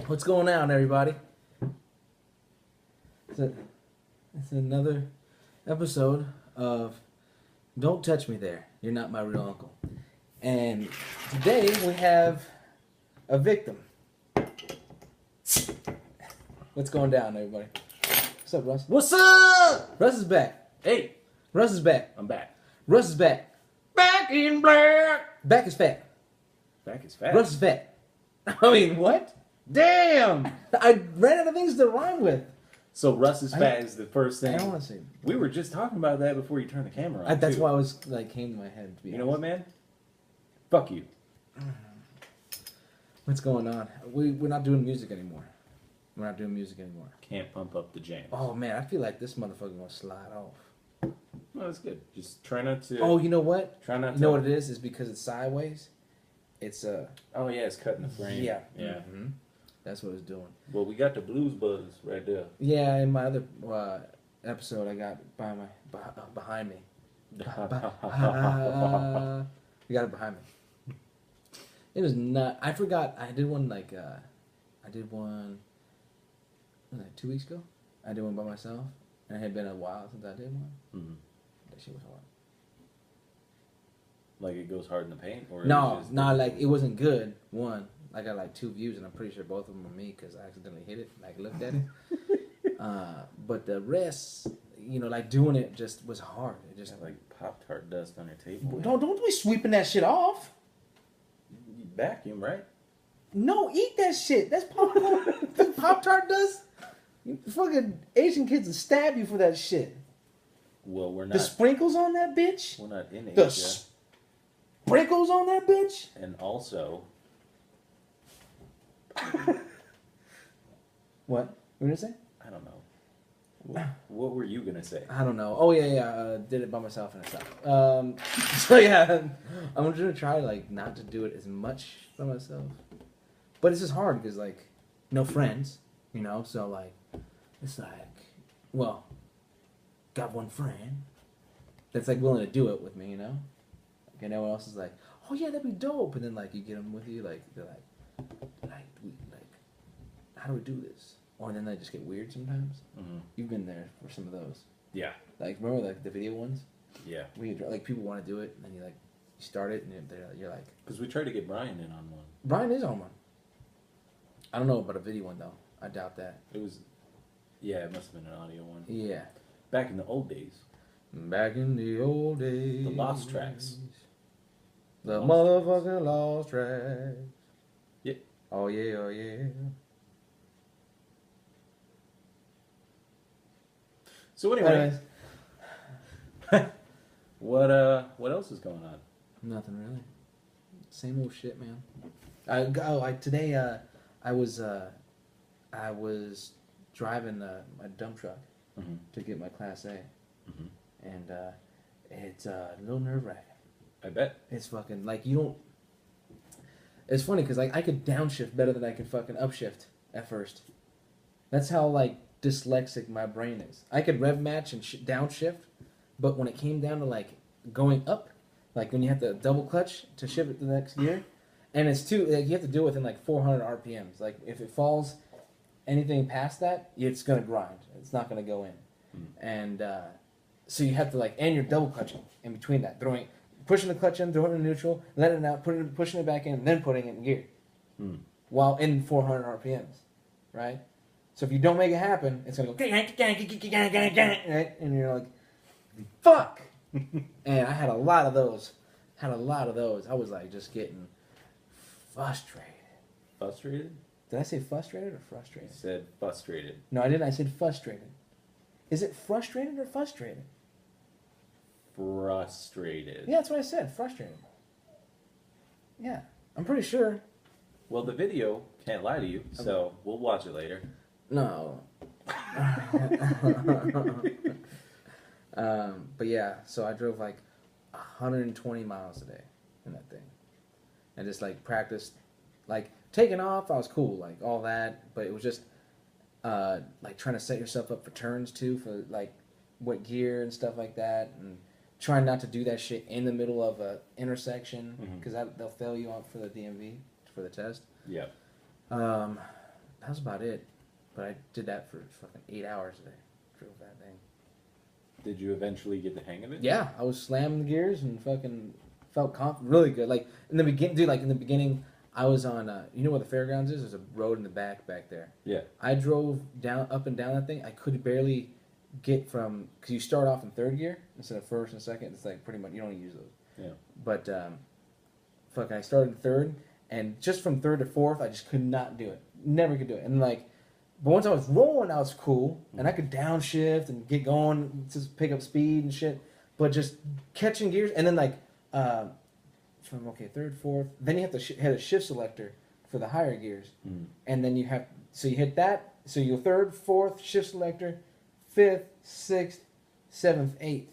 What's going on, everybody? It's another episode of Don't Touch Me There. You're not my real uncle. And today we have a victim. What's going down, everybody? What's up, Russ? What's up? Russ is back. Hey, Russ is back. I'm back. Russ is back. Back in black. Back is fat. Back is fat. Russ is fat. I mean, what? Damn. I ran out of things to rhyme with. So Russ is fat is the first thing. I don't want to say. We were just talking about that before you turned the camera on. That's too. why I was like came to my head. To be You know honest. what, man? Fuck you. What's going on? We're not doing music anymore. We're not doing music anymore. Can't pump up the jams. Oh man, I feel like this motherfucker gonna slide off. No, that's good. Just try not to. Oh, you know what? Try not to. You know what it is? It's because it's sideways. It's Oh yeah, it's cutting the frame. Yeah. Yeah. Mm-hmm. That's what it's doing. Well, we got the blues buzz right there. Yeah, in my other episode, I got behind me. You got it behind me. It was not. I forgot. I did one like. I did one. Like 2 weeks ago. I did one by myself, and it had been a while since I did one. Mm-hmm. That shit was hard. Like it goes hard in the paint, or No, like it wasn't good. One, I got like 2 views, and I'm pretty sure both of them were me because I accidentally hit it. Like looked at it. But the rest, you know, like doing it just was hard. It just like Pop-Tart dust on your table. don't be sweeping that shit off. You vacuum, right? No, eat that shit. That's Pop-Tart dust. You fucking Asian kids will stab you for that shit. Well, we're not. The sprinkles on that bitch. We're not in The Asia. sprinkles on that bitch. And also, What were you gonna say? I don't know. What were you gonna say? I don't know. Oh yeah. Did it by myself and it sucked. So yeah, I'm gonna try like not to do it as much by myself. But it's just hard because like no friends, you know. So like it's like, well, got one friend that's like willing to do it with me, you know. Like everyone else is like, oh yeah, that'd be dope. And then like you get them with you, like they're like, how do we do this? Or then they just get weird sometimes. Mm-hmm. You've been there for some of those. Yeah. Like remember like the video ones? Yeah. Where you, like people want to do it, and then you start it, and you're like. Because we tried to get Brian in on one. Brian is on one. I don't know about a video one though. I doubt that. It was. Yeah, it must have been an audio one. Yeah. Back in the old days. Back in the old days. The lost tracks. The motherfucking lost tracks. Yeah. Oh yeah, oh yeah. So anyway, Anyways, what else is going on? nothing really. Same old shit, man. Today I was driving my dump truck Mm-hmm. to get my Class A, Mm-hmm. and it's a little nerve-wracking. I bet. It's fucking like you don't. It's funny because like I could downshift better than I could fucking upshift at first. That's how like dyslexic my brain is. I could rev match and downshift, but when it came down to like going up, like when you have to double clutch to shift it to the next gear, and it's too like you have to do it within like 400 RPMs. Like if it falls anything past that, it's gonna grind. It's not gonna go in, and so you have to like and you're double clutching in between that, pushing the clutch in, throwing it in neutral, letting it out, pushing it back in, then putting it in gear, while in 400 RPMs, right? So if you don't make it happen, it's gonna go right, and you're like, fuck. And I had a lot of those. I was like just getting frustrated. Frustrated? Did I say frustrated or You frustrated? said frustrated. No, I didn't. I said frustrated. Is it frustrated or frustrated? Frustrated. Yeah, that's what I said. Frustrated. Yeah, I'm pretty sure. Well, the video can't lie to you, so we'll watch it later. No. But yeah, so I drove like 120 miles a day in that thing, and just like practiced, like taking off. I was cool, like all that, but it was just like trying to set yourself up for turns too, for like what gear and stuff like that, and trying not to do that shit in the middle of a intersection because they'll fail you out for the DMV for the test. Yeah. I that was about it. But I did that for fucking 8 hours a day. Drove that thing. Did you eventually get the hang of it? Yeah, I was slamming the gears and fucking felt really good. Like in the beginning, dude. Like in the beginning, I was on. You know where the fairgrounds is? There's a road in the back there. Yeah. I drove up and down that thing. I could barely get from because you start off in third gear instead of first and second. It's like pretty much you don't use those. Yeah. But fucking, I started in third, and just from third to fourth, I just could not do it. Never could do it. And like, but once I was rolling, I was cool, and I could downshift and get going, just pick up speed and shit. But just catching gears, and then like, from third, fourth, then you have to hit a shift selector for the higher gears, and then you hit that, so you go third, fourth, shift selector, fifth, sixth, seventh, eighth.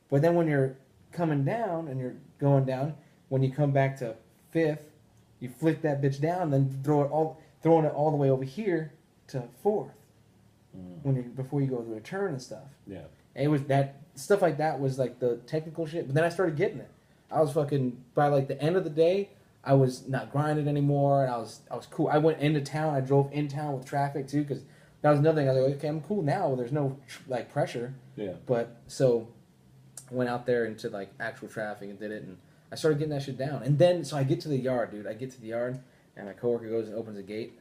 But then when you're coming down and you're going down, when you come back to fifth, you flick that bitch down, then throwing it all the way over here to fourth. Before you go to the turn and stuff. Yeah. And it was that stuff like that was like the technical shit. But then I started getting it. I was fucking by like the end of the day, I was not grinding anymore, and I was cool. I went into town. I drove in town with traffic too, because that was another thing. I was like, okay, I'm cool now. There's no like pressure. Yeah. But so I went out there into like actual traffic and did it, and I started getting that shit down. And then so I get to the yard, dude. I get to the yard, and my coworker goes and opens the gate.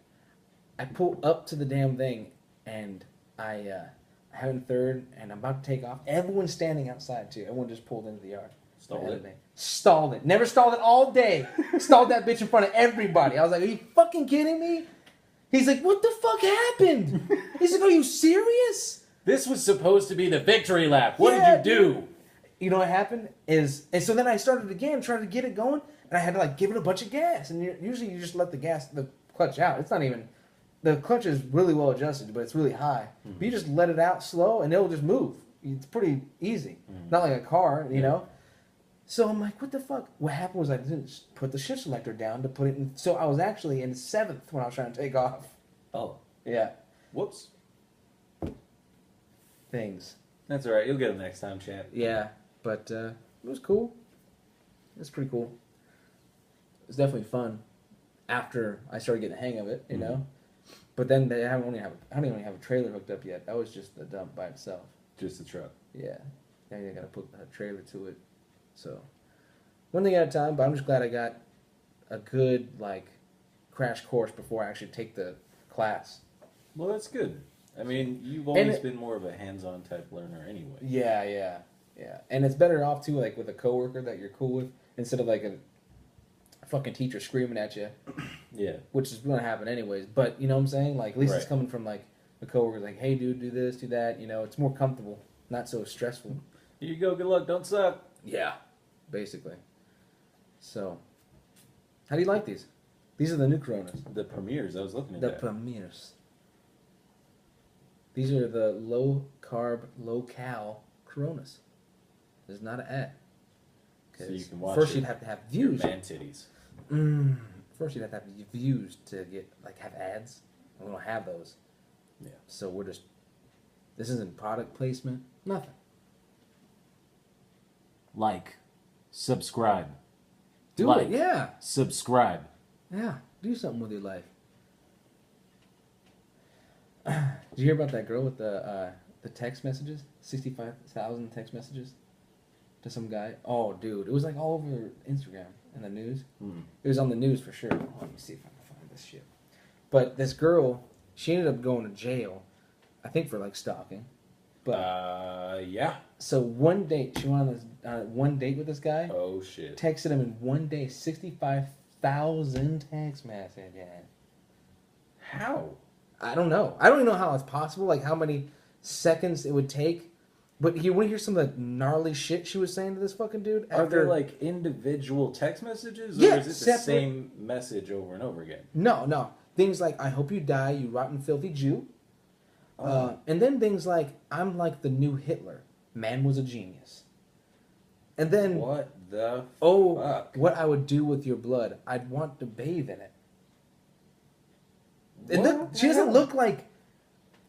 I pull up to the damn thing, and I have it in third, and I'm about to take off. Everyone's standing outside too. Everyone just pulled into the yard. Stalled it. Never stalled it all day. Stalled that bitch in front of everybody. I was like, are you fucking kidding me? He's like, what the fuck happened? He's like, are you serious? This was supposed to be the victory lap. What did you do? You know what happened and so then I started again, trying to get it going, and I had to like give it a bunch of gas. And usually you just let the clutch out. It's not even, the clutch is really well adjusted, but it's really high. But you just let it out slow, and it'll just move. It's pretty easy. Not like a car, you know? So I'm like, what the fuck? What happened was I didn't put the shift selector down to put it in. So I was actually in seventh when I was trying to take off. Oh. Yeah. Whoops. Things. That's all right. You'll get them next time, champ. Yeah. But it was cool. It was pretty cool. It was definitely fun after I started getting the hang of it, you know? But then I don't even have a trailer hooked up yet. That was just the dump by itself. Just the truck. Yeah. Now you got to put a trailer to it. So, one thing at a time, but I'm just glad I got a good, like, crash course before I actually take the class. Well, that's good. I mean, you've always been more of a hands-on type learner anyway. Yeah. And it's better off, too, like, with a coworker that you're cool with, instead of, like, a fucking teacher screaming at you. Yeah. Which is going to happen anyways. But, you know what I'm saying? Like, at least it's coming from, like, a coworker, like, hey, dude, do this, do that. You know, it's more comfortable, not so stressful. Here you go, good luck, don't suck. Yeah. Basically. So, how do you like these? These are the new Coronas. The Premiers, I was looking at that. The Premiers. These are the low-carb, low-cal Coronas. There's not an ad. So you can watch first you'd have to have views. Man titties. First you'd have to have views to get, like, have ads. And we don't have those. Yeah. So we're just, this isn't product placement. Nothing. Like. Subscribe. Do it, yeah. Subscribe. Yeah, do something with your life. Did you hear about that girl with the text messages? 65,000 text messages to some guy? Oh, dude, it was like all over Instagram and the news. It was on the news for sure. Oh, let me see if I can find this shit. But this girl, she ended up going to jail, I think for like stalking. But yeah. So one date, she went on one date with this guy. Oh shit! Texted him in one day 65,000 text messages. How? I don't know. I don't even know how it's possible. Like how many seconds it would take. But you want to hear some of the gnarly shit she was saying to this fucking dude? Are there like individual text messages, or is it the same message over and over again? No. Things like "I hope you die, you rotten, filthy Jew." And then things like, I'm like the new Hitler. Man was a genius. And then... What the fuck? What I would do with your blood. I'd want to bathe in it. And she doesn't look like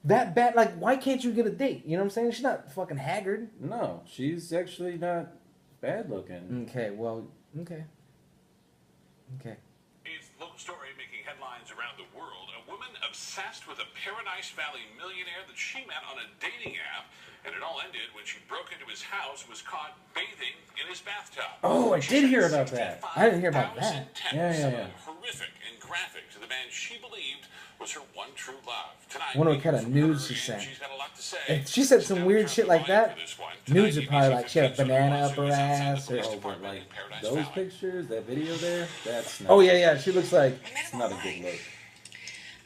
that bad. Like, why can't you get a date? You know what I'm saying? She's not fucking haggard. No, she's actually not bad looking. Okay, well, okay. It's local story making making headlines around the world. A woman obsessed with a Paradise Valley millionaire that she met on a dating app. And it all ended when she broke into his house and was caught bathing in his bathtub. Oh, I did hear about that. I didn't hear about that. Yeah. Horrific and graphic to the man she believed was her one true love. Tonight, I wonder what kind of nudes she sent. she's got a lot to say. If she said some weird shit like that, nudes are probably like she had a banana up her ass or. Oh, but like those pictures, that video there, that's not. Oh yeah, she looks like. It's not a good look.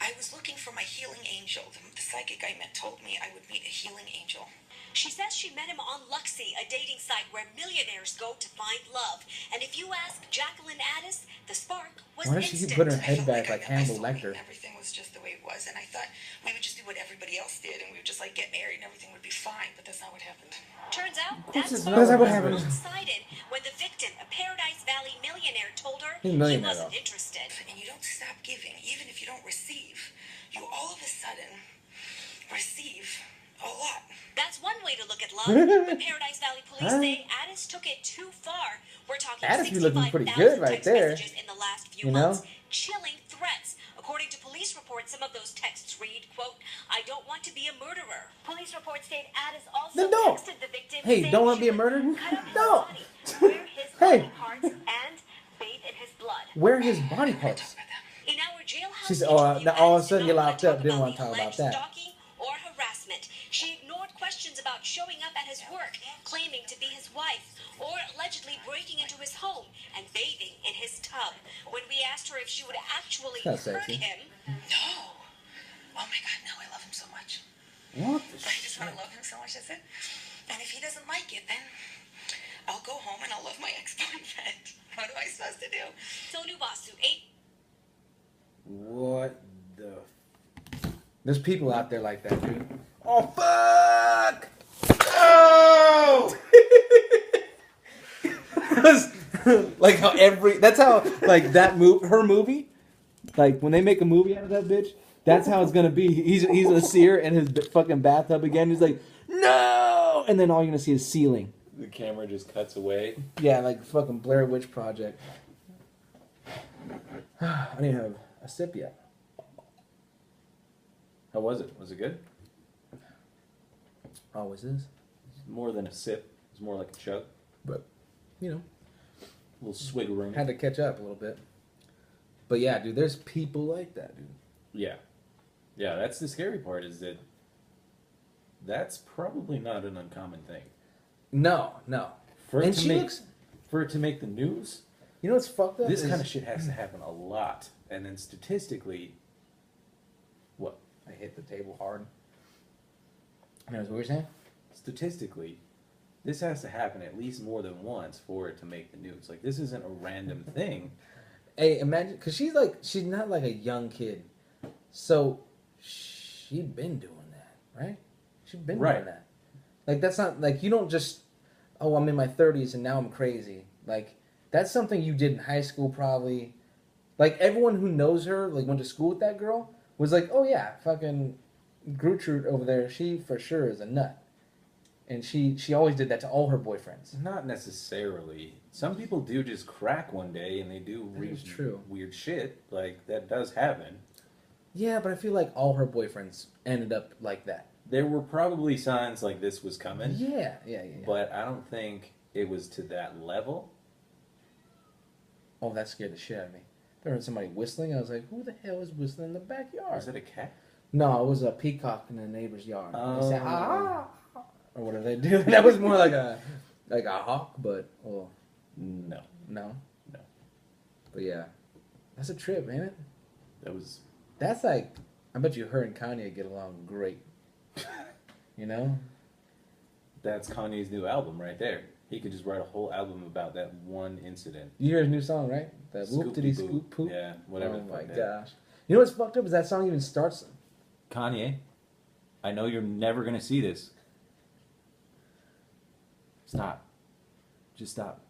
I was looking for my healing angel. The psychic I met told me I would meet a healing angel. She says she met him on Luxy, a dating site where millionaires go to find love. And if you ask Jacqueline Addis, the spark was Why does she instant. keep putting her head back like Hannibal Lecter? Everything was just the way it was, and I thought we would just do what everybody else did, and we would just like get married and everything would be fine. But that's not what happened. Turns out That's that's not what happened. Excited when the victim, a Paradise Valley millionaire, told her He's a he millionaire, wasn't though. interested. And you don't stop giving, even if you don't receive. You all of a sudden receive a lot. That's one way to look at love. The Paradise Valley police say Addis took it too far. We're talking Addis be looking pretty good 65,000 right text there. messages in the last few You know? months. Chilling threats. According to police reports, some of those texts read, quote, "I don't want to be a murderer." Police reports state Addis also Then don't. texted the victim Hey, saying don't want to she be a would murderer? cut up his No. body, wear his Hey. body parts, and bathe in his blood. Where are his body parts? In our jailhouse She's interview, now all of a Addis sudden did you're not locked wanna up, didn't want to the talk about alleged that. Stalking or harassment. She ignored questions about showing up at his work, claiming to be his wife, or allegedly breaking into his home and bathing in his tub. When we asked her if she would actually That's hurt sexy. him, No. Oh my God, no, I love him so much. What the I just want to love him so much, that's it. And if he doesn't like it, then I'll go home and I'll love my ex-boyfriend. What am I supposed to do? Sonu Basu, 8 What the? There's people out there like that, dude. Oh fuck! Oh! Like how that's how like that her movie, like when they make a movie out of that bitch, that's how it's gonna be. He's a seer in his fucking bathtub again. He's like, no, and then all you're gonna see is ceiling. The camera just cuts away. Yeah, like fucking Blair Witch Project. I didn't have a sip yet. How was it? Was it good? Always is, More than a sip. It's more like a chug. but you know. A little swig-a-room. Had to catch up a little bit. But yeah, dude, there's people like that, dude. Yeah. Yeah, that's the scary part, is that that's probably not an uncommon thing. No. For it And to she make, looks... for it to make the news, You know what's fucked up? this is- kind of shit has to happen a lot. And then statistically, what? I hit the table hard. Anyways, what were you saying? Statistically, this has to happen at least more than once for it to make the news. Like, this isn't a random thing. Hey, imagine... Because she's not like a young kid. So, she'd been doing that, right? She'd been doing that. Like, that's not... Like, you don't just... Oh, I'm in my 30s and now I'm crazy. Like, that's something you did in high school probably. Like, everyone who knows her, like, went to school with that girl, was like, oh yeah, fucking Gertrude over there, she for sure is a nut. And she always did that to all her boyfriends. Not necessarily. Some people do just crack one day and they do weird shit. Like, that does happen. Yeah, but I feel like all her boyfriends ended up like that. There were probably signs like this was coming. Yeah. But I don't think it was to that level. Oh, that scared the shit out of me. I heard somebody whistling. I was like, who the hell is whistling in the backyard? Was it a cat? No, it was a peacock in the neighbor's yard. Oh. They said, ah, or whatever they do. That was more like a hawk, but, well, No. no. But yeah, that's a trip, ain't it? That's like, I bet you her and Kanye get along great. You know? That's Kanye's new album right there. He could just write a whole album about that one incident. You hear his new song, right? That whoop diddy Scoop-de-boop. scoop poop. Yeah, whatever. Oh the my fuck that- gosh. You know what's fucked up is that song even starts. Kanye, I know you're never gonna see this. Stop. Just stop.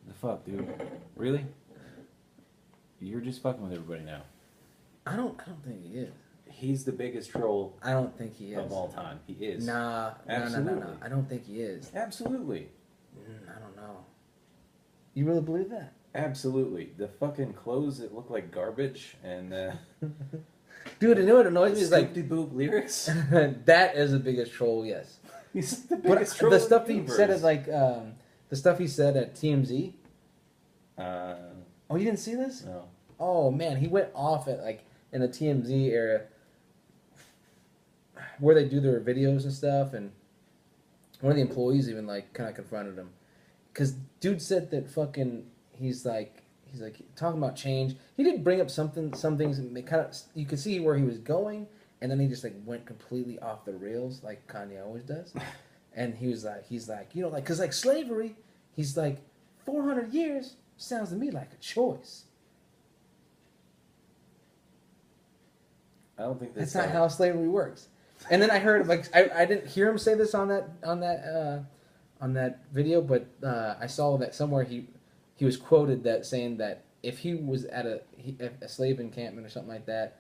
The fuck, dude? Really? You're just fucking with everybody now. I don't think he is. He's the biggest troll I don't think he is. of all time. He is. Nah, Absolutely. no. I don't think he is. Absolutely. I don't know. You really believe that? Absolutely. The fucking clothes that look like garbage and Dude, you know what annoys me is like boob lyrics. that is the biggest troll. Yes, He's the but biggest troll the in stuff the he universe. said at like the stuff he said at TMZ. Oh, you didn't see this? No. Oh man, he went off at like in the TMZ area where they do their videos and stuff, and one of the employees even like kind of confronted him because dude said that fucking he's like talking about change. He did bring up some things and they kind of you could see where he was going, and then he just like went completely off the rails like Kanye always does. And he's like you know like because like slavery, he's like 400 years sounds to me like a choice. I don't think That's not how slavery works. And then I heard like I didn't hear him say this on that video, but I saw that somewhere he was quoted that saying that if he was at a slave encampment or something like that,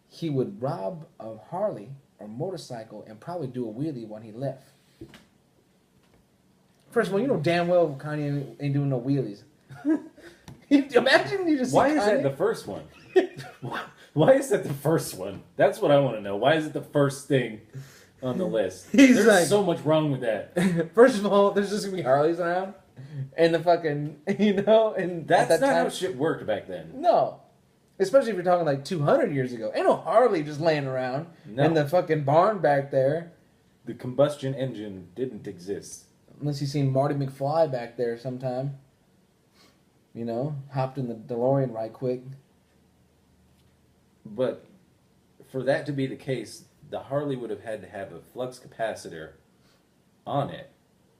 he would rob a Harley or motorcycle and probably do a wheelie when he left. First of all, you know damn well Kanye ain't doing no wheelies. Imagine you just. Why see is Kanye. that the first one? Why is that the first one? That's what I want to know. Why is it the first thing on the list? He's There's like- so much wrong with that. First of all, there's just gonna be Harleys around, and the fucking and That's at that not time, how shit worked back then. No, especially if you're talking like 200 years ago. Ain't no Harley just laying around No. in the fucking barn back there, The combustion engine didn't exist. unless you seen Marty McFly back there sometime. You know, hopped in the DeLorean right quick. But for that to be the case, the Harley would have had to have a flux capacitor on it.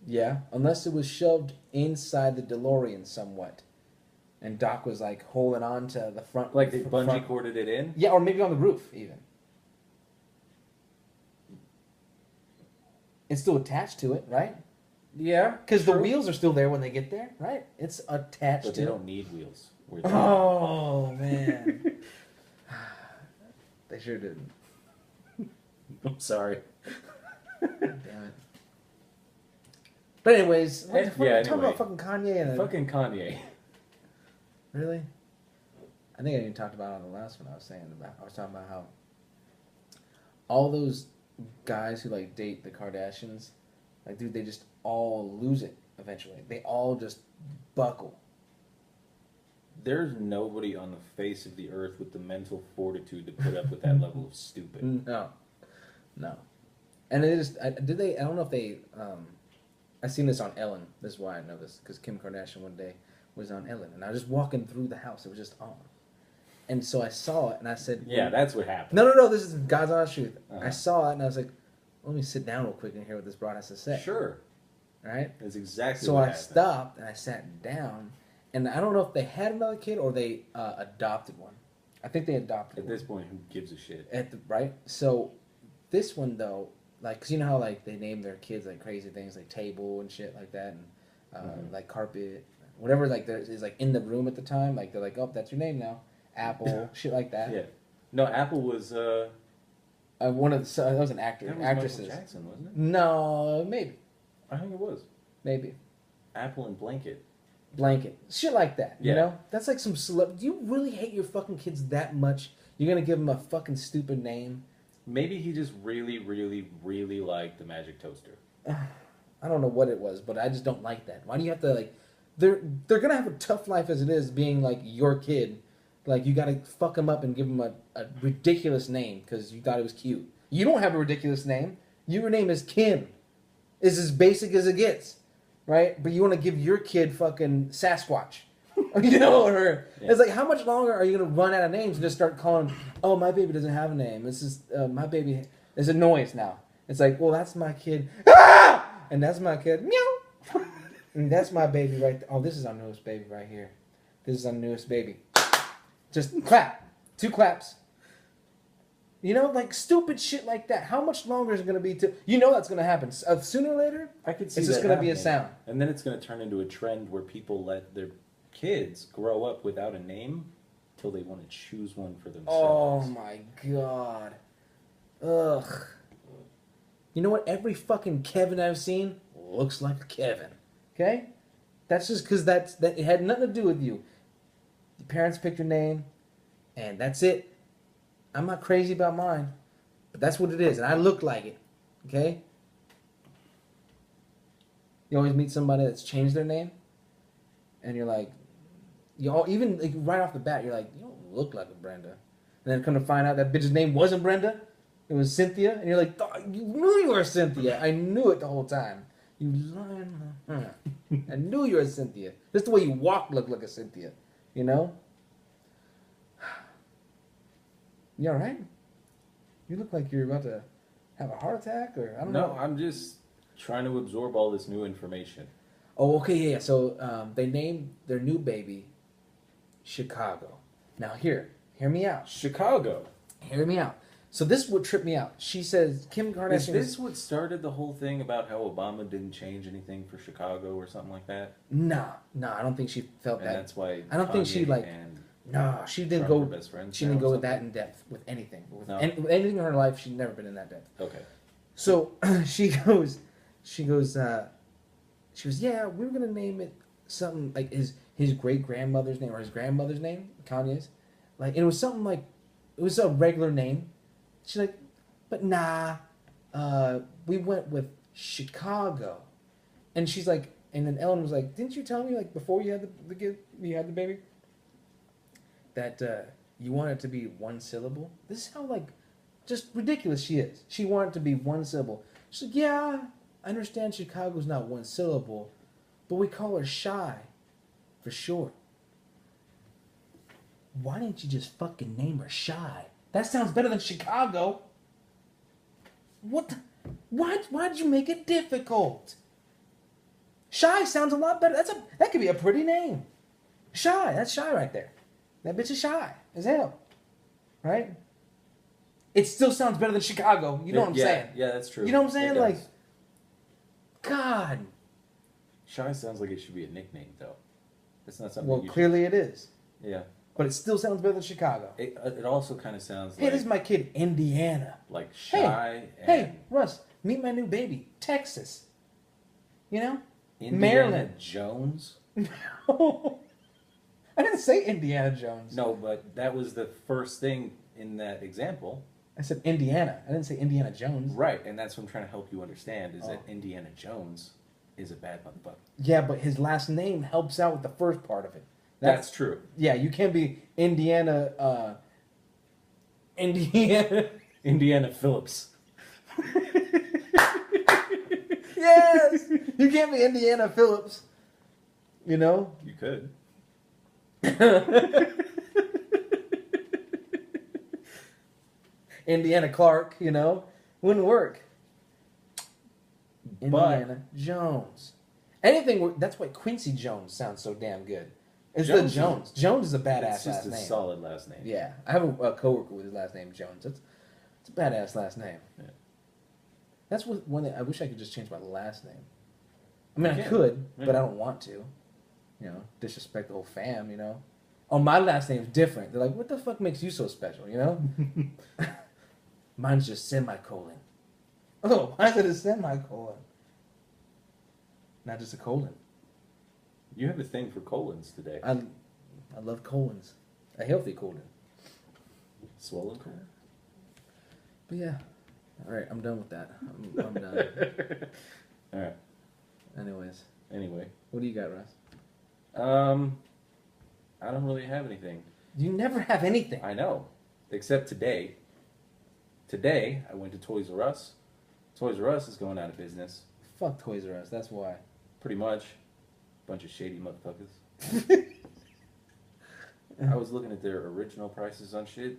Yeah, unless it was shoved inside the DeLorean somewhat, and Doc was like holding on to the front, Like they front- bungee corded it in. Yeah, or maybe on the roof even. It's still attached to it, right? Yeah. Because the true. wheels are still there when they get there, right? It's attached But to they it. don't need wheels. Where they- Oh man, they sure didn't. I'm sorry. Damn it. But anyways, what the fuck? Yeah, We're talking anyway. about fucking Kanye and Fucking Kanye. really. I think I even talked about it on the last one. I was talking about how all those guys who like date the Kardashians, like dude, they just all lose it eventually. They all just buckle. There's nobody on the face of the earth with the mental fortitude to put up with that level of stupid. No. And they just, I don't know if they, I seen this on Ellen. This is why I know this, because Kim Kardashian one day was on Ellen, and I was just walking through the house. It was just on. And so I saw it, and I said... Yeah, that's what happened. No, this is God's honest truth. Uh-huh. I saw it, and I was like, let me sit down real quick and hear what this broad has to say. Sure. Right? That's exactly So what I happened. stopped, and I sat down, and I don't know if they had another kid or they adopted one. I think they adopted At one. this point, who gives a shit? Right? So this one though, like, cause you know how like they name their kids like crazy things like table and shit like that, and like carpet, whatever like there is like in the room at the time. Like they're like, oh, that's your name now, Apple, shit like that. Yeah. No, Apple was One of the that was an actor, that was actresses. Michael Jackson, wasn't it? No, maybe, I think it was. maybe Apple and Blanket. blanket, shit like that. You Yeah. know, that's like some celeb. Do you really hate your fucking kids that much? You're gonna give them a fucking stupid name? Maybe he just really, really, really liked the Magic Toaster. I don't know what it was, but I just don't like that. Why do you have to like? They're gonna have a tough life as it is, being like your kid. Like you gotta fuck them up and give them a ridiculous name because you thought it was cute. You don't have a ridiculous name. Your name is Kim. It's as basic as it gets, right? But you want to give your kid fucking Sasquatch, you know? Or it's like, how much longer are you gonna run out of names and just start calling? Oh, my baby doesn't have a name. This is my baby. It's a noise now. It's like, well, that's my kid. Ah! And that's my kid. Meow. And that's my baby right there. Oh, this is our newest baby right here. This is our newest baby. Just clap. 2 claps. You know, like stupid shit like that. How much longer is it going to be to... You know that's going to happen. Sooner or later, I could see it's just that going to be a happening. sound. And then it's going to turn into a trend where people let their kids grow up without a name till they want to choose one for Oh themselves. my god. Ugh. You know what? Every fucking Kevin I've seen looks like a Kevin. Okay? That's just because that it had nothing to do with you. parents picked your name, and that's it. I'm not crazy about mine, but that's what it is, and I look like it. Okay? You always meet somebody that's changed their name, and you're like, even like, right off the bat, you're like, you don't look like a Brenda. And then come to find out that bitch's name wasn't Brenda, it was Cynthia, and you're like, you knew you were Cynthia. I knew it the whole time. You lying. I knew you were Cynthia. Just the way you walk looked like a Cynthia. You know? You all right? You look like you're about to have a heart attack, or I don't know. No, I'm just trying to absorb all this new information. Oh, okay, yeah. So they named their new baby Chicago. Now hear me out. Chicago. Hear me out. So this would trip me out. She says Kim Kardashian. Is this what started the whole thing about how Obama didn't change anything for Chicago or something like that? Nah, I don't think she felt And that. that's why I don't think she like. and She didn't Trump go. are best friends She now didn't or go that something? in depth with anything. With, No. with anything in her life, she'd never been in that depth. Okay. So she goes, yeah, we were gonna name it something like his great grandmother's name or his grandmother's name, Kanye's, like, and it was something like, it was a regular name. She's like, but nah, we went with Chicago, and she's like, and then Ellen was like, didn't you tell me like before you had the kid, you had the baby, that you want it to be one syllable? This is how like just ridiculous she is. She wanted it to be one syllable. She's like, yeah, I understand Chicago's not one syllable, but we call her Shy for short. Why didn't you just fucking name her Shy? That sounds better than Chicago. What the, why'd you make it difficult? Shy sounds a lot better. That could be a pretty name. Shy, that's Shy right there. That bitch is shy as hell. Right? It still sounds better than Chicago. You know what I'm saying? Yeah, that's true. You know what I'm saying? It does. Like, God. Shy sounds like it should be a nickname, though. It's not something. Well, you clearly it is. should... Yeah. But it still sounds better than Chicago. It also kind of sounds Hey, like... this is my kid, Indiana. Like Shy Hey, Russ, meet my new baby, Texas. You know? Indiana Maryland. Jones? No. I didn't say Indiana Jones. No, but that was the first thing in that example. I said Indiana. I didn't say Indiana Jones. Right, and that's what I'm trying to help you understand, is that Oh. Indiana Jones is a bad motherfucker. Yeah, but his last name helps out with the first part of it. That's true. Yeah, you can't be Indiana, Indiana Phillips. Yes! You can't be Indiana Phillips. You know? You could. Indiana Clark, you know? Wouldn't work. Indiana Jones. Anything, that's why Quincy Jones sounds so damn good. It's the Jones. Jones is a badass It's just last a name. solid last name. Yeah. I have a coworker with his last name Jones. It's a badass last name. Yeah. That's one thing. I wish I could just change my last name. I mean, You I can. could, Yeah. but I don't want to. You know, disrespect the whole fam, you know? Oh, my last name's different. They're like, what the fuck makes you so special, you know? Mine's just semicolon. Oh, why is it a semicolon? Not just a colon. You have a thing for colons today. I love colons. A healthy colon. Swollen colon? But yeah. All right, I'm done with that. I'm done. All right. Anyways, Anyway. what do you got, Russ? I don't really have anything. You never have anything. I know. Except today. Today, I went to Toys R Us. Toys R Us is going out of business. Fuck Toys R Us, that's why. Pretty much. Bunch of shady motherfuckers. I was looking at their original prices on shit.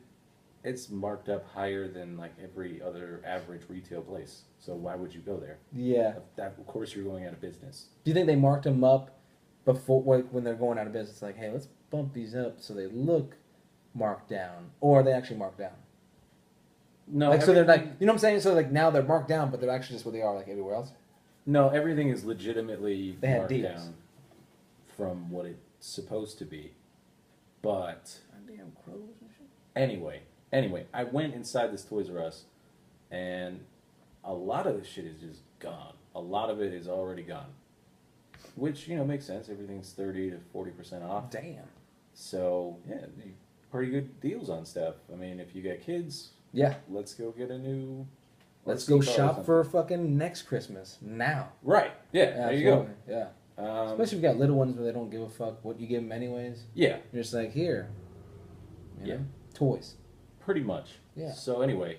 It's marked up higher than like every other average retail place. So why would you go there? Yeah. Of course you're going out of business. Do you think they marked them up before, like, when they're going out of business? Like, hey, let's bump these up so they look marked down. Or are they actually marked down? No, Like, so they're like, everything- you know what I'm saying? So, like, now they're marked down, but they're actually just what they are, like, everywhere else? No, everything is legitimately They had marked deals. down from what it's supposed to be. But Damn crows and shit. anyway, I went inside this Toys R Us, and a lot of the shit is just gone. A lot of it is already gone. Which, you know, makes sense. Everything's 30 to 40% off. Damn. So, yeah, pretty good deals on stuff. I mean, if you got kids, Yeah. let's go get a new... Let's go shop for fucking next Christmas. Now. Right. Yeah, there you go. Yeah. Especially if you got little ones where they don't give a fuck what you give them anyways. Yeah. You're just like, here. You know? Toys. Pretty much. Yeah. So anyway,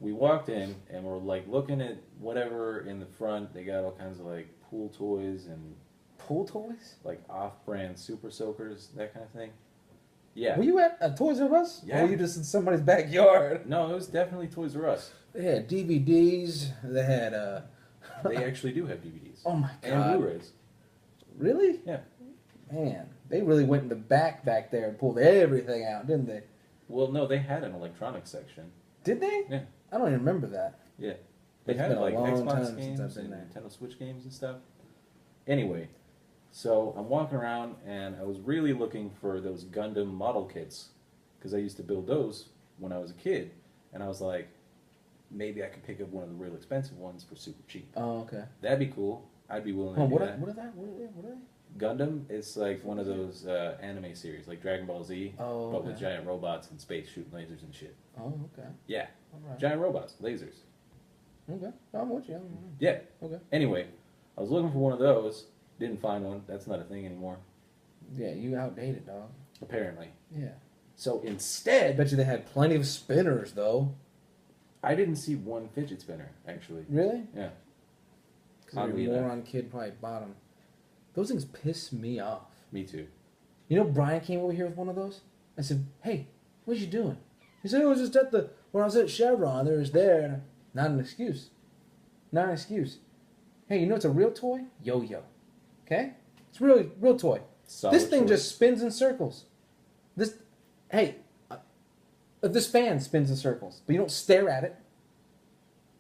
we walked in and we're like looking at whatever in the front. They got all kinds of like pool toys and Pool toys? like off-brand super soakers, that kind of thing. Yeah. Were you at a Toys R Us? Yeah. Or were you just in somebody's backyard? No, it was definitely Toys R Us. They had DVDs. They had They actually do have DVDs. Oh my And god. Blu-rays. Really? Yeah. Man, they really went in the back there and pulled everything out, didn't they? Well, no, they had an electronics section. Did they? Yeah. I don't even remember that. Yeah. They It's had been a like long time Xbox since games I've been and there. Nintendo Switch games and stuff. Anyway, so I'm walking around and I was really looking for those Gundam model kits because I used to build those when I was a kid, and I was like, maybe I could pick up one of the real expensive ones for super cheap. Oh, okay. That'd be cool. I'd be willing to Oh, do what that. are that? What are they? Gundam, it's like one of those anime series, like Dragon Ball Z, Oh, but with okay. giant robots in space shooting lasers and shit. Oh, okay. Yeah, All right. giant robots, lasers. Okay. I'm with you. Yeah. Okay. Anyway, I was looking for one of those. Didn't find one. That's not a thing anymore, Yeah, you outdated, dog. apparently. Yeah. So I instead, bet you they had plenty of spinners, though. I didn't see one fidget spinner, actually. Really? Yeah. Because Oddly your enough. moron kid probably bought them. Those things piss me off. Me too. You know, Brian came over here with one of those. I said, "Hey, what you doing?" He said, "I was just at the when I was at Chevron. There was there." Not an excuse. Not an excuse. Hey, you know it's a real toy? Yo-yo. Okay? It's really real toy. Solid This thing choice. just spins in circles. This fan spins in circles, but you don't stare at it.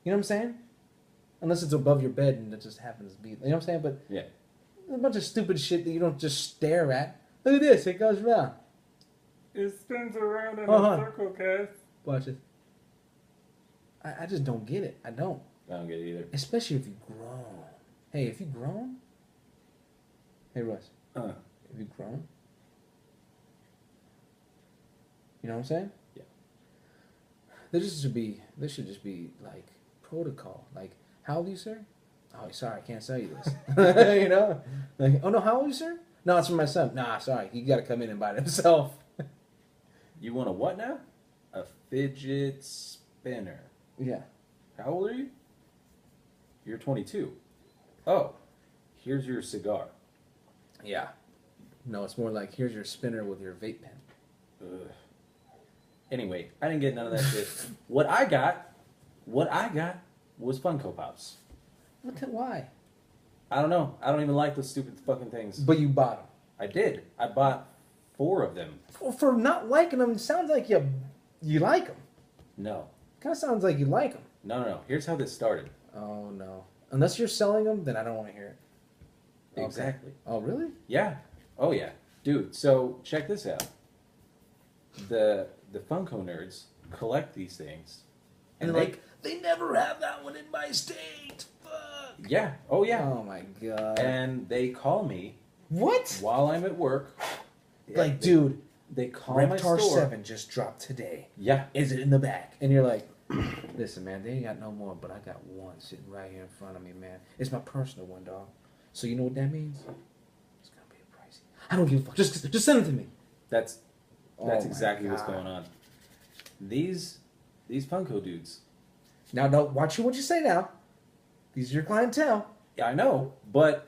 You know what I'm saying? Unless it's above your bed and it just happens to be. You know what I'm saying? But Yeah. there's a bunch of stupid shit that you don't just stare at. Look at this. It goes round. It spins around in Uh-huh. circle, Cass. Watch it. I just don't get it. I don't. I don't get it either. Especially if you've grown. Hey, if you've grown. Hey, Russ. If you've grown. You know what I'm saying? Yeah. There should just be like protocol. Like, how old are you, sir? Oh, sorry, I can't sell you this. You know? Like, oh no, how old are you, sir? No, it's for my son. Nah, sorry, he got to come in and buy it himself. You want a what now? A fidget spinner. Yeah. How old are you? You're 22. Oh, here's your cigar. Yeah. No, it's more like here's your spinner with your vape pen. Ugh. Anyway, I didn't get none of that shit. What I got was Funko Pops. Why? I don't know. I don't even like those stupid fucking things. But you bought them. I did. I bought 4 of them. For not liking them, it sounds like you like them. No. Kind of sounds like you like them. No. Here's how this started. Oh no. Unless you're selling them, then I don't want to hear it. Okay. Exactly. Oh really? Yeah. Oh yeah. Dude, so check this out. The Funko nerds collect these things. And they're like, they never have that one in my state. Fuck. Yeah. Oh yeah. Oh my god. And they call me What? while I'm at work. Like, dude, They call my Reptar store. 7 just dropped today. Yeah. Is it in the back? And you're like, listen, man, they ain't got no more, but I got one sitting right here in front of me, man. It's my personal one, dog. So you know what that means? It's gonna be pricey. I don't give a fuck. Just send it to me. That's Oh my exactly what's God. going on. These Funko dudes. Now, don't watch what you say now. These are your clientele. Yeah, I know, but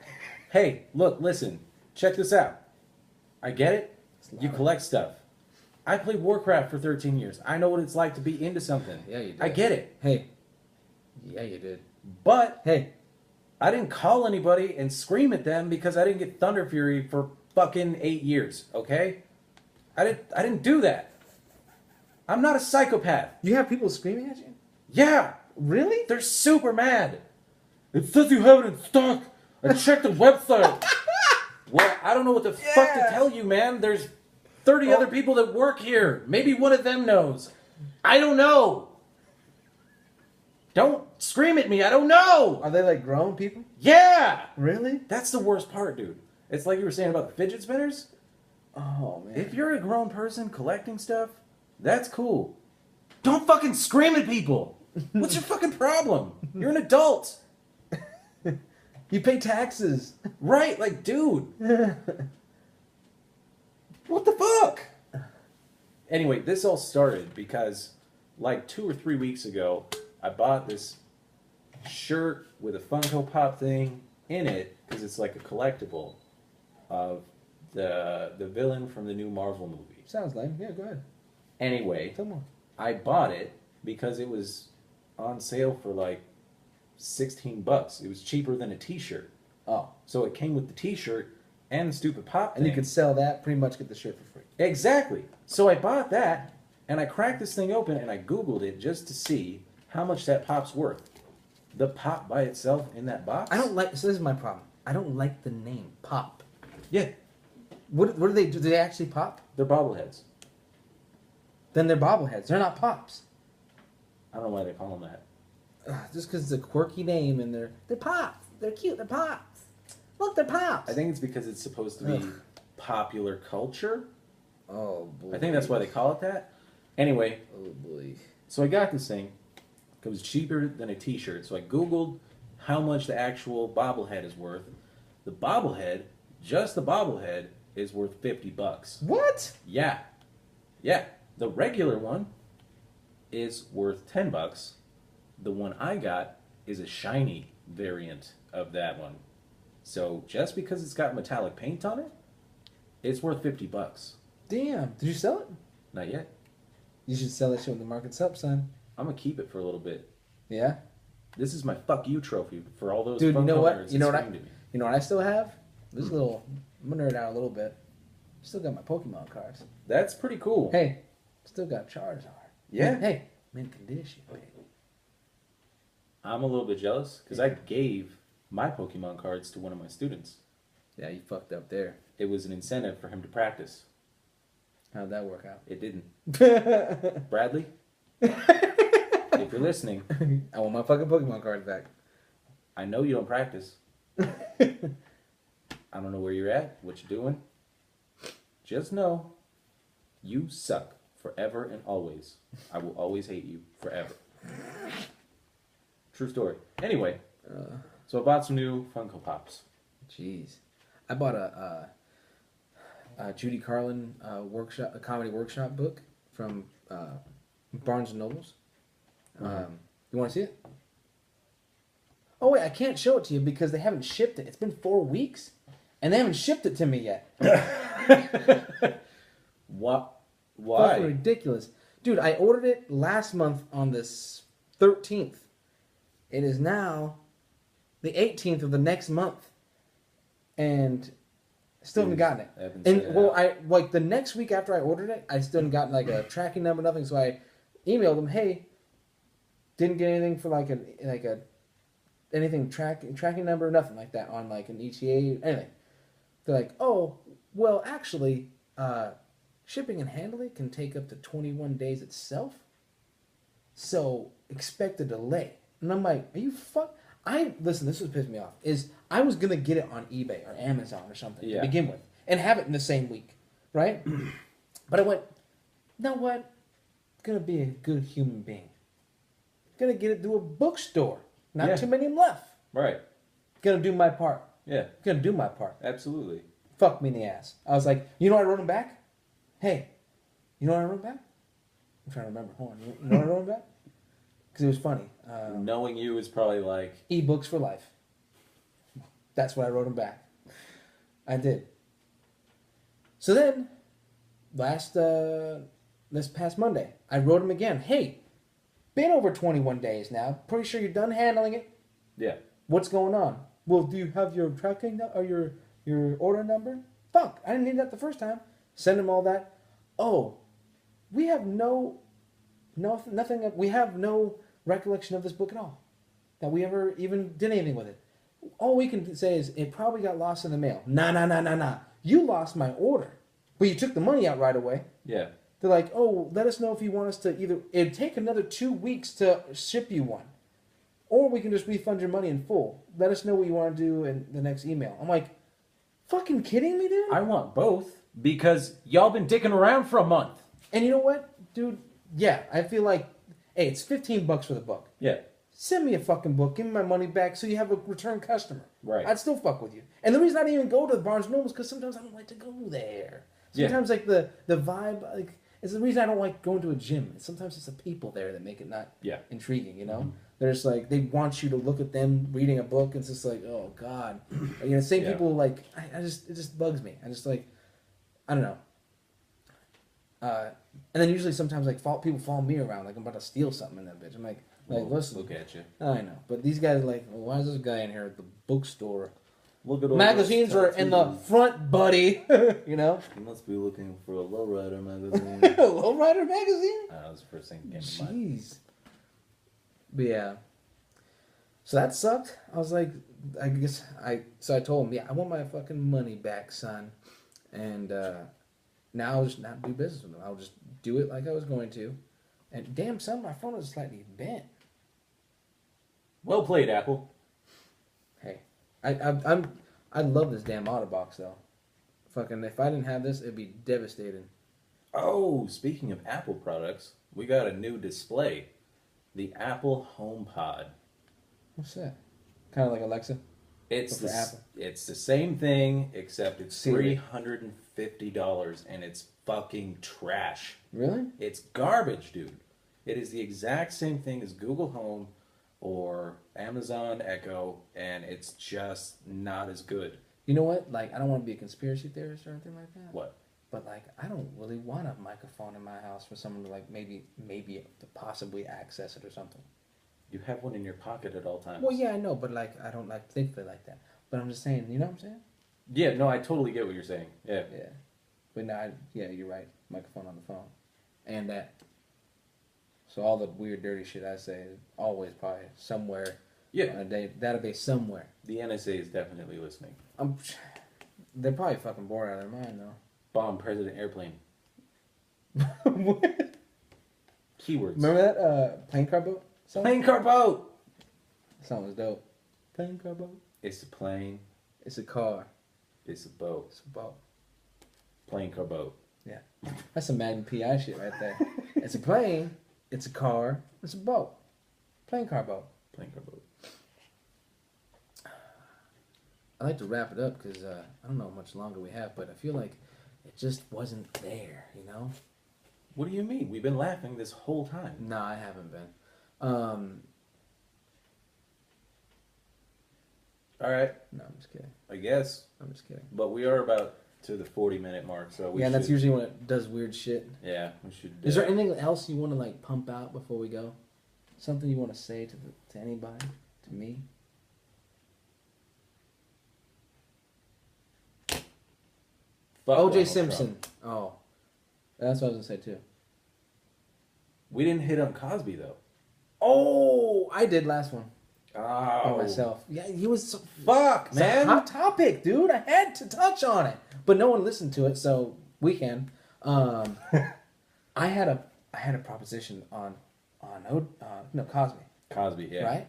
hey, look, listen, check this out. I get it. You collect stuff. I played Warcraft for 13 years. I know what it's like to be into something. Yeah, you did. I get it. Hey. Yeah, you did. But Hey. I didn't call anybody and scream at them because I didn't get Thunder Fury for fucking 8 years, okay? I didn't do that. I'm not a psychopath. You have people screaming at you? Yeah, Really? they're super mad. It says you have it in stock. I checked the website. Well, I don't know what the fuck to tell you, man. There's 30 other people that work here. Maybe one of them knows. I don't know. Don't scream at me. I don't know. Are they like grown people? Yeah. Really? That's the worst part, dude. It's like you were saying about the fidget spinners. Oh man. If you're a grown person collecting stuff, that's cool. Don't fucking scream at people. What's your fucking problem? You're an adult. You pay taxes. Right, like, dude. What the fuck? Anyway, this all started because, like, 2 or 3 weeks ago, I bought this shirt with a Funko Pop thing in it, because it's like a collectible of the villain from the new Marvel movie. Sounds lame. Yeah, go ahead. Anyway, Tell more. I bought it because it was on sale for like $16. It was cheaper than a t-shirt. Oh. So it came with the t-shirt and the stupid pop And thing. you could sell that, pretty much get the shirt for free. Exactly. So I bought that, and I cracked this thing open, and I Googled it just to see how much that pop's worth. The pop by itself in that box? I don't like, so this is my problem. I don't like the name, Pop. Yeah, What do they do? Do they actually pop? they're bobbleheads. Then they're bobbleheads. They're not pops. I don't know why they call them that. Just because it's a quirky name and they're pops. They're cute. They're pops. Look, they're pops. I think it's because it's supposed to be popular culture. Oh boy. I think that's why they call it that. Anyway, Oh boy. so I got this thing. It was cheaper than a t-shirt. So I Googled how much the actual bobblehead is worth. The bobblehead, just the bobblehead, is worth $50. What? Yeah. Yeah. The regular one is worth $10. The one I got is a shiny variant of that one. So just because it's got metallic paint on it, it's worth $50. Damn. Did you sell it? Not yet. You should sell that shit when the market's up, son. I'm gonna keep it for a little bit. Yeah. This is my fuck you trophy for all those Dude, you Funko know what? nerds You know that what? screamed at me. You know what I still have? This little. I'm gonna nerd out a little bit. Still got my Pokemon cards. That's pretty cool. Hey, still got Charizard. Yeah. Hey, mint condition, baby. I'm a little bit jealous because I gave my Pokemon cards to one of my students. Yeah, you fucked up there. It was an incentive for him to practice. How'd that work out? It didn't. Bradley, if you're listening, I want my fucking Pokemon cards back. I know you don't practice. I don't know where you're at, what you're doing. Just know, you suck forever and always. I will always hate you forever. True story. Anyway, so I bought some new Funko Pops. Jeez, I bought a Judy Carlin a comedy workshop book from Barnes and Nobles. You want to see it? Oh wait, I can't show it to you because they haven't shipped it. It's been 4 weeks, and they haven't shipped it to me yet. What? Why? Fucking ridiculous, dude! I ordered it last month on the 13th. It is now the 18th of the next month, and still haven't gotten it. I haven't seen And it well, out. I like the next week after I ordered it, I still hadn't gotten like a tracking number, nothing. So I emailed them, hey, didn't get anything for like a anything tracking number, nothing like that on like an ETA, anything. They're like, oh, well, actually, shipping and handling can take up to 21 days itself. So expect a delay. And I'm like, are you listen, this was pissing me off. Is I was gonna get it on eBay or Amazon or something to begin with, and have it in the same week, right? But I went, you know what? Gonna be a good human being. Gonna get it to a bookstore. Not too many left. Right. Gonna do my part. Yeah. Gonna do my part. Absolutely. Fuck me in the ass. I was like, you know what I wrote him back? Hey, you know what I wrote back? I'm trying to remember. Hold on. You know what I wrote him back? Because it was funny. Knowing you is probably like... Ebooks for life. That's what I wrote him back. I did. So then, this past Monday, I wrote him again. Hey, been over 21 days now. Pretty sure you're done handling it. Yeah. What's going on? Well, do you have your tracking or your order number? Fuck, I didn't need that the first time. Send him all that. Oh, we have nothing. We have no recollection of this book at all. That we ever even did anything with it. All we can say is it probably got lost in the mail. Nah. You lost my order, but you took the money out right away. Yeah. They're like, oh, let us know if you want us to it'd take another 2 weeks to ship you one. Or we can just refund your money in full. Let us know what you want to do in the next email. I'm like, fucking kidding me, dude? I want both, Because y'all been dicking around for a month. And you know what, dude? Yeah, I feel like, hey, it's $15 for the book. Yeah. Send me a fucking book. Give me my money back so you have a return customer. Right. I'd still fuck with you. And the reason I didn't even go to the Barnes & Noble is because sometimes I don't like to go there. Sometimes, like, the vibe, like, it's the reason I don't like going to a gym. Sometimes it's the people there that make it not intriguing, you know? There's, like, they want you to look at them reading a book, and it's just like, oh, God. You know, same people, like, it just bugs me. I just, like, I don't know. And then usually sometimes, like, people follow me around, like I'm about to steal something in that bitch. I'm like, listen. Look at you. I know. But these guys are like, well, why is this guy in here at the bookstore? Look at all magazines are in the front, buddy. You know? You must be looking for a lowrider magazine. Lowrider magazine? That was the first thing that came to mind. Jeez. But yeah. So that sucked. I was like, I told him, yeah, I want my fucking money back, son. And now I'll just not do business with him. I'll just do it like I was going to. And damn, son, my phone is slightly bent. Well played, Apple. Hey, I love this damn OtterBox though. Fucking, if I didn't have this, it'd be devastating. Oh, speaking of Apple products, we got a new display. The Apple HomePod. What's that? Kind of like Alexa? It's Apple. It's the same thing, except it's Siri. $350 and it's fucking trash. Really? It's garbage, dude. It is the exact same thing as Google Home or Amazon Echo, and it's just not as good. You know what? Like, I don't want to be a conspiracy theorist or anything like that. What? But, like, I don't really want a microphone in my house for someone to, like, maybe to possibly access it or something. You have one in your pocket at all times. Well, yeah, I know, but, like, I don't, like, think of it like that. But I'm just saying, you know what I'm saying? Yeah, no, I totally get what you're saying. Yeah. Yeah. But now, yeah, you're right. Microphone on the phone. And that. So all the weird, dirty shit I say is always probably somewhere on a database somewhere. The NSA is definitely listening. They're probably fucking bored out of their mind, though. Bomb President Airplane. What? Keywords. Remember that plane car boat song? Plane car boat! That song was dope. Plane car boat? It's a plane. It's a car. It's a boat. It's a boat. Plane car boat. Yeah. That's some Madden PI shit right there. It's a plane. It's a car. It's a boat. Plane car boat. Plane car boat. I like to wrap it up because I don't know how much longer we have, but I feel like it just wasn't there, you know? What do you mean? We've been laughing this whole time. No, I haven't been. All right. No, I'm just kidding. I guess. I'm just kidding. But we are about to the 40-minute mark, so we and should... that's usually when it does weird shit. Yeah, we should... Is there anything else you want to, like, pump out before we go? Something you want to say to anybody? To me? Fuck O.J. Donald Simpson. Trump. Oh. That's what I was going to say, too. We didn't hit on Cosby, though. Oh! I did last one. Oh. By myself. Yeah, he was so... Fuck, It's man! a hot topic, dude. I had to touch on it. But no one listened to it, so we can. I had a proposition on Cosby. Cosby, yeah. Right?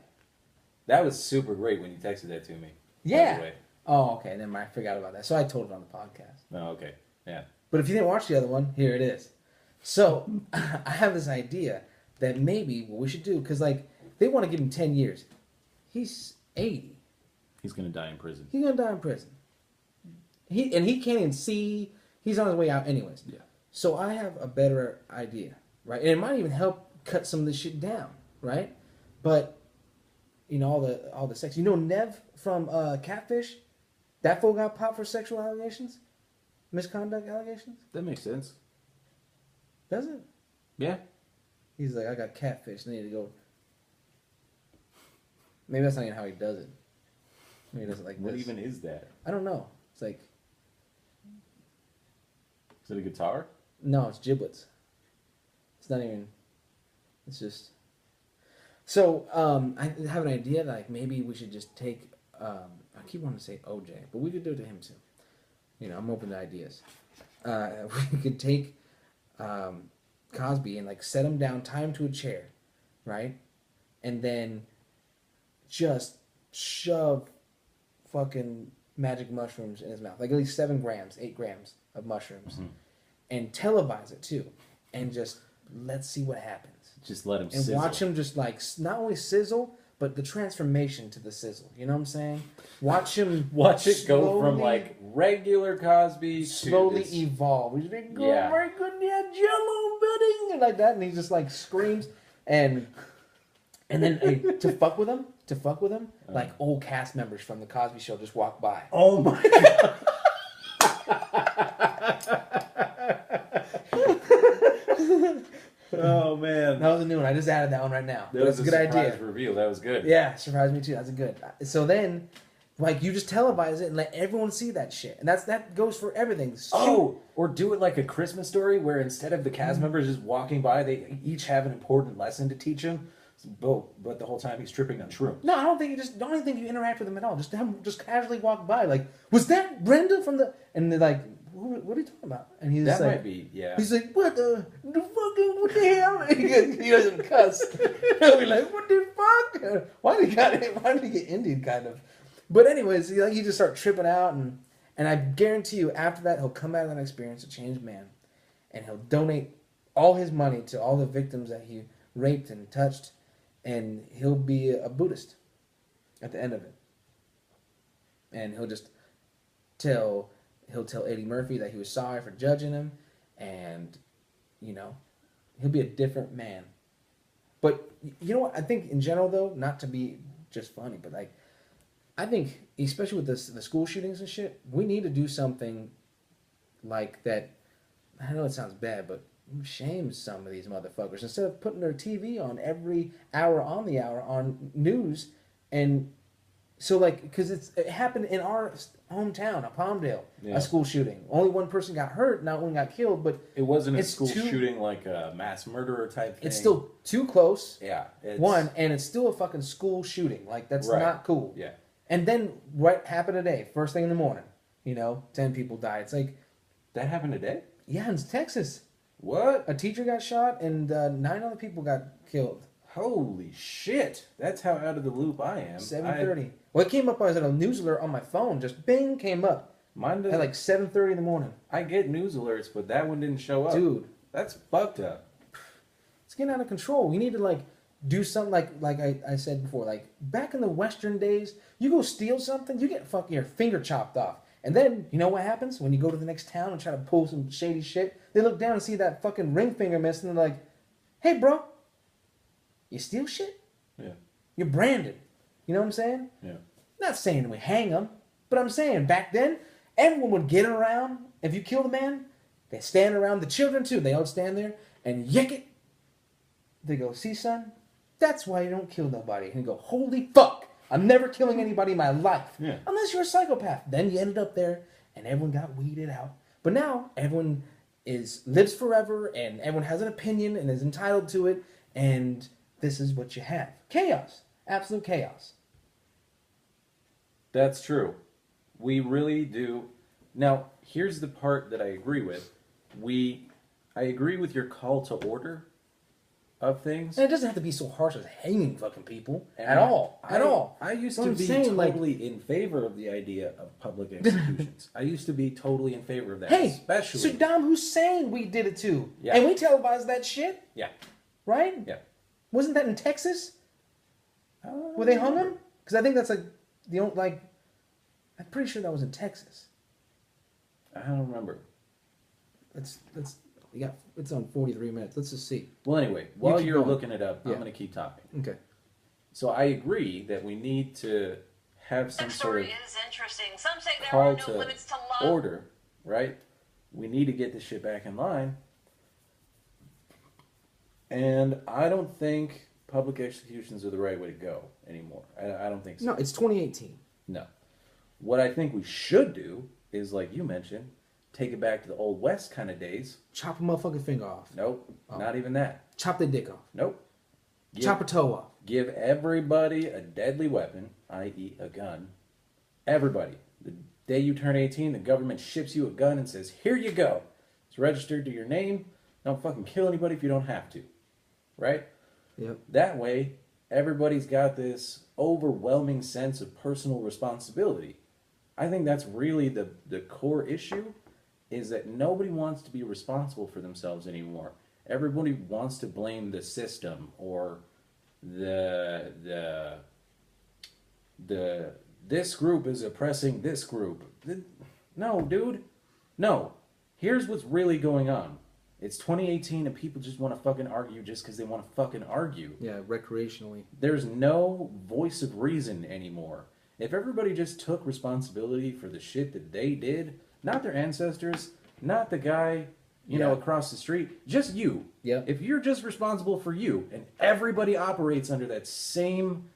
That was super great when you texted that to me. Yeah. By the way. Oh, okay. Then I forgot about that. So I told it on the podcast. Oh, okay. Yeah. But if you didn't watch the other one, here it is. So I have this idea that maybe what we should do, because, like, they want to give him 10 years. He's 80. He's going to die in prison. He's going to die in prison. He can't even see. He's on his way out anyways. Yeah. So I have a better idea, right? And it might even help cut some of this shit down, right? But, you know, all the sex. You know Nev from Catfish? That fool got popped for sexual allegations? Misconduct allegations? That makes sense. Does it? Yeah. He's like, I got catfish. I need to go. Maybe that's not even how he does it. Maybe he does it like What this. even is that? I don't know. It's like, Is it a guitar? no, it's giblets. It's not even. It's just. So I have an idea that, like, maybe we should just take. I keep wanting to say OJ, but we could do it to him too. You know, I'm open to ideas. We could take Cosby and, like, set him down, tie him to a chair, right, and then just shove fucking magic mushrooms in his mouth, like at least 7 grams, 8 grams, of mushrooms, and televise it too, and just let's see what happens. Just let him And sizzle. watch him just like not only sizzle, but the transformation to the sizzle. You know what I'm saying? Watch him. Watch it go from slowly- like regular Cosby slowly to this, evolve. He's like, "Oh Yeah. my goodness, Jello pudding," and like that, and he just like screams, and then hey, to fuck with him, like old cast members from the Cosby Show just walk by. oh my god. Oh man, That was a new one. I just added that one right now. that was That's a good surprise idea. reveal. That was good. Yeah, surprised me too. That's a good. So then, like, you just televise it and let everyone see that shit, and that goes for everything. Oh, or do it like a Christmas Story where instead of the cast members just walking by, they each have an important lesson to teach him. But the whole time he's tripping on shrooms. No, I don't think you interact with them at all. Just have them just casually walk by, like, was that Brenda from the? And they're like, what are you talking about? And he's That like, might be, yeah. he's like, what the hell? He doesn't cuss. He'll be like, what the fuck? Why did he get Indian kind of? But anyways, he just start tripping out, and I guarantee you, after that, he'll come out of that experience a changed man, and he'll donate all his money to all the victims that he raped and touched, and he'll be a Buddhist at the end of it, and he'll tell Eddie Murphy that he was sorry for judging him, and he'll be a different man. But you know what? I think in general, though, not to be just funny, but like, I think especially with the school shootings and shit, we need to do something like that. I know it sounds bad, but shame some of these motherfuckers instead of putting their TV on every hour on the hour on news. And so, like, because it happened in our hometown of Palmdale, a school shooting. Only one person got hurt, not one got killed, but It wasn't a it's school too- shooting like a mass murderer type thing. it's still too close. Yeah. And it's still a fucking school shooting. Like, that's Right. not cool. Yeah. And then what happened today? First thing in the morning, 10 people died. It's like, That happened today? yeah, in Texas, What? a teacher got shot and 9 other people got killed. Holy shit. That's how out of the loop I am. 7:30. Well, it came up as a news alert on my phone. Just bing, came up Mine doesn't, at like 7:30 in the morning. I get news alerts, but that one didn't show up. Dude, That's fucked up. it's getting out of control. We need to like do something like I said before. Like back in the Western days, you go steal something, you get fucking your finger chopped off. And then, you know what happens? When you go to the next town and try to pull some shady shit, they look down and see that fucking ring finger missing and they're like, hey, bro, you steal shit? Yeah. You're branded. You know what I'm saying? Yeah. Not saying we hang them, but I'm saying back then, everyone would get around. If you killed a man, they stand around. The children, too, they all stand there and yick it. They go, see, son, that's why you don't kill nobody. And you go, holy fuck, I'm never killing anybody in my life. Yeah. Unless you're a psychopath. Then you ended up there and everyone got weeded out. But now everyone lives forever and everyone has an opinion and is entitled to it. And this is what you have. Chaos. Absolute chaos. That's true. We really do. Now, here's the part that I agree with. I agree with your call to order of things. And it doesn't have to be so harsh as hanging fucking people And at all. At all. I used What to I'm be saying, like- totally in favor of the idea of public executions. I used to be totally in favor of that. Hey, especially. Saddam Hussein, we did it too. Yeah. And we televised that shit, Yeah. right? Yeah. Wasn't that in Texas? Where they hung him? Because I think that's like the only, like, I'm pretty sure that was in Texas. I don't remember. It's on 43 minutes. Let's just see. Well, anyway, while keep you're going. looking it up, Yeah. I'm going to keep talking. Okay. So I agree that we need to have some That sort story of is interesting. Some say there call are no to limits to love. order, right? We need to get this shit back in line. And I don't think public executions are the right way to go anymore. I don't think so. No, it's 2018. No. What I think we should do is, like you mentioned, take it back to the Old West kind of days. Chop a motherfucking finger off. Nope, not even that. Chop their dick off. Nope. Chop a toe off. Give everybody a deadly weapon, i.e. a gun. Everybody. The day you turn 18, the government ships you a gun and says, here you go. It's registered to your name. Don't fucking kill anybody if you don't have to. Right? Yep. That way, everybody's got this overwhelming sense of personal responsibility. I think that's really the core issue. is that nobody wants to be responsible for themselves anymore. Everybody wants to blame the system or the this group is oppressing this group. No, dude. No. Here's what's really going on. It's 2018 and people just want to fucking argue just because they want to fucking argue. Yeah, recreationally. There's no voice of reason anymore. If everybody just took responsibility for the shit that they did, not their ancestors, not the guy, you know, across the street, just you. Yeah. If you're just responsible for you and everybody operates under that same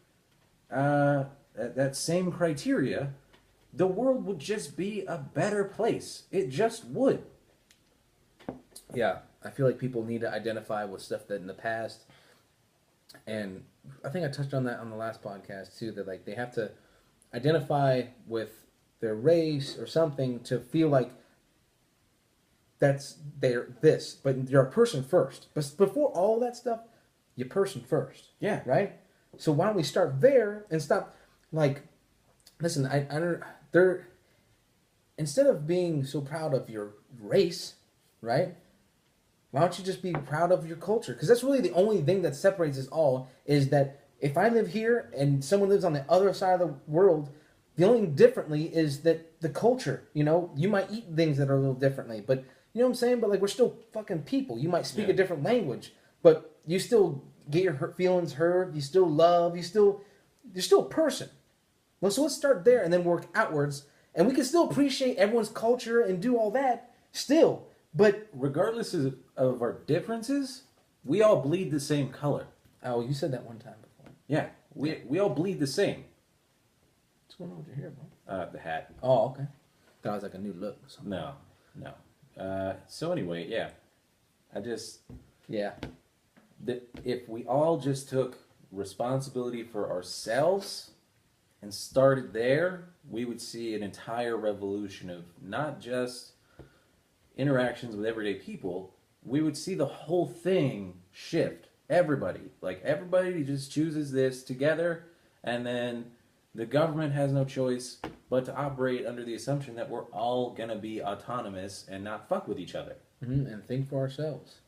that same criteria, the world would just be a better place. It just would. Yeah, I feel like people need to identify with stuff that in the past, and I think I touched on that on the last podcast too, that like they have to identify with their race or something to feel like that's they're this, but you're a person first. But before all that stuff, you're person first. Yeah. Right? So why don't we start there and stop, like, listen, I don't, they're, instead of being so proud of your race, right? Why don't you just be proud of your culture? Because that's really the only thing that separates us all, is that if I live here and someone lives on the other side of the world, the only thing differently is that the culture, you know, you might eat things that are a little differently, but you know what I'm saying? But like, we're still fucking people. You might speak a different language, but you still get your feelings heard. You still love. You're still a person. Well, so let's start there and then work outwards. And we can still appreciate everyone's culture and do all that still. But regardless of our differences, we all bleed the same color. Oh, you said that one time before. Yeah, we all bleed the same. What's going on with your hair, bro? The hat. Oh, okay. Thought it was like a new look or something. No. So anyway, yeah. Yeah. If we all just took responsibility for ourselves and started there, we would see an entire revolution of not just interactions with everyday people. We would see the whole thing shift. Everybody just chooses this together, and then the government has no choice but to operate under the assumption that we're all gonna be autonomous and not fuck with each other. Mm-hmm, and think for ourselves.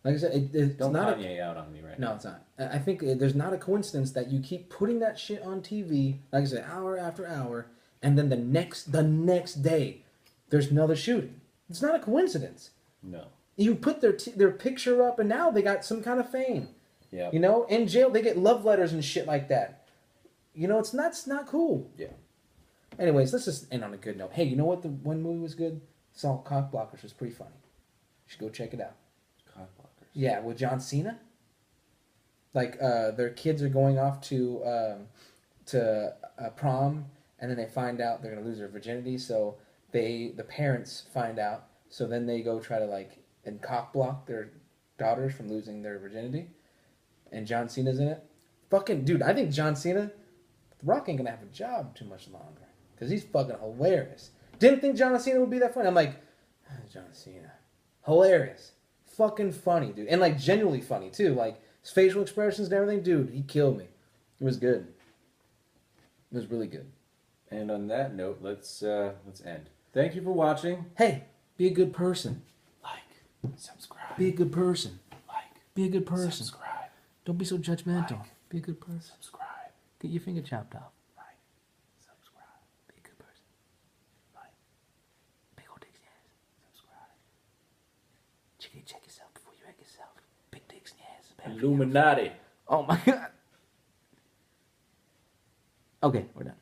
Like I said, it's Don't not Kanye out on me right now. No, it's not. I think there's not a coincidence that you keep putting that shit on TV, like I said, hour after hour, and then the next day, there's another shooting. It's not a coincidence. No. You put their picture up, and now they got some kind of fame. Yeah. You know, in jail they get love letters and shit like that. You know, it's not cool. Yeah. Anyways, let's just end on a good note. Hey, you know what? The one movie was good. Saw Cock Blockers was pretty funny. You should go check it out. Cock Blockers. Yeah, with John Cena. Like their kids are going off to prom, and then they find out they're gonna lose their virginity. So the parents find out. So then they go try to like and cock block their daughters from losing their virginity. And John Cena's in it. Fucking dude, I think John Cena, The Rock ain't gonna have a job too much longer because he's fucking hilarious. Didn't think John Cena would be that funny. I'm like, John Cena, hilarious, fucking funny, dude, and like genuinely funny too. Like his facial expressions and everything, dude, he killed me. It was good. It was really good. And on that note, let's end. Thank you for watching. Hey, be a good person. Like, subscribe. Be a good person. Like, be a good person. Subscribe. Don't be so judgmental. Like, be a good person. Subscribe. Get your finger chopped off. Like, subscribe. Be a good person. Like, big old dicks in your ass. Subscribe. Check yourself before you wreck yourself. Big dicks in your ass. Illuminati. Oh my god. Okay, we're done.